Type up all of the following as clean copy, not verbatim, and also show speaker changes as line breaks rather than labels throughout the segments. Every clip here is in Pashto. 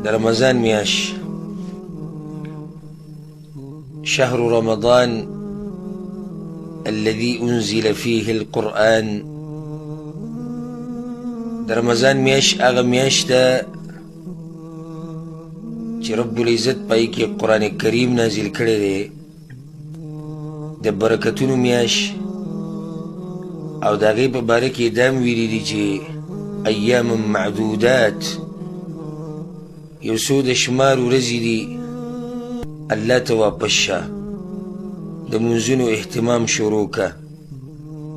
د رمضان میاشت، شهر رمضان الذي انزل فيه القرآن. د رمضان میاشت هغه میاشت ده چې رب العزت پای کې قرآن کریم نازل کړی دی، د برکتونو میاشت، او د هغې په باره کې دا هم ویلي دي چې ایام معدودات، یو څو د شمار ورځې دي، الله ته واپس شه، د منځونو اهتمام شروع که،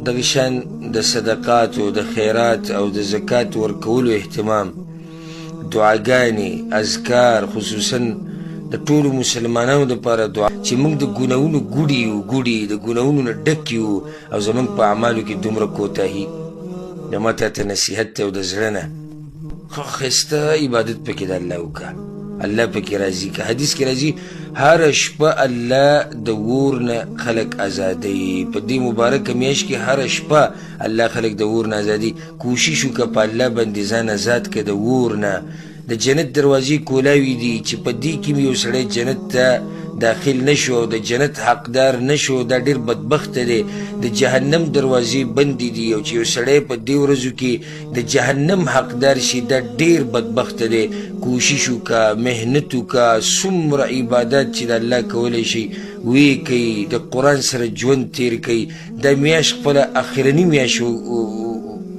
دغه شان د صدقاتو، د خیرات او د زکات ورکولو اهتمام، دعاګانې، اذکار، خصوصا د ټولو مسلمانانو دپاره دعا چې موږ د ګناهونو ګوډي یو، ګوډي د ګناهونو نه ډک یو، او زموږ په اعمالو کې دومره کوتاهي. نو ما تا ته نصیحت دی او د زړه نه ښه ښایسته عبادت پکې د الله وکړه، الله پکې راضي که. حدیث کې راځي هره شپه الله د اور نه خلق ازادوي. په دې مبارکه میاشت کې هره شپه الله خلق د اور نه ازادي. کوشش وکړه په الله باندې ځان ازاد کړه د اور نه. د جنت دروازې کولاوي دي چې په دې کې یو سړی جنت ته داخل نشو او د جنت حقدار نشو، دا ډېر بدبخته دی. د جهنم دروازې بندې دي، او چې یو سړی په دې ورځو کې د جهنم حقدار شي، دا ډېر بدبخته دی. کوشش وکړه، محنت وکړه، څومره عبادات چې د الله کولی شي ویې کوي، د قرآن سره ژوند تېر کوي. دا میاشت خپله اخرني میاشت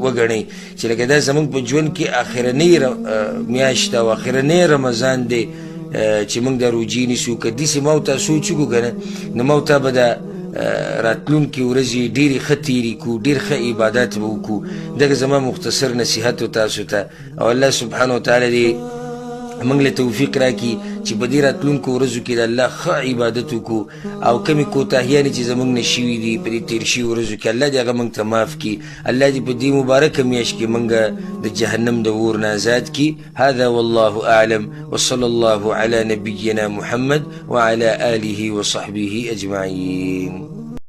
وګڼئ چې لکه دا زموږ په ژوند کې اخرنۍ میاشت او اخرنۍ رمضان دی چې موږ دا روجې نیسو. که داسې ما او تا سوچ وکړو که نه، نو ما او تا به د راتلونکې ورځې ډېرې ښه تېرې کړو، ډېر ښه عبادات به وکړو. دغه زما مختصر نصیحت و تاسو ته، او الله سبحانه وتعالی دې موږ له توفیق راکړي چې په دې راتلونکو ورځو کې د الله ښه عبادت وکړو، او کمې کوتاهیانې چې زموږ نه شوي دي په دې تېر شوي ورځو کې، الله دې هغه موږ ته معاف کړي. الله دې په دې مبارکه میاشت کې موږ د جهنم د اور نه ازاد کړي. هذا والله اعلم، وصلى الله على نبينا محمد وعلى آله وصحبه أجمعين.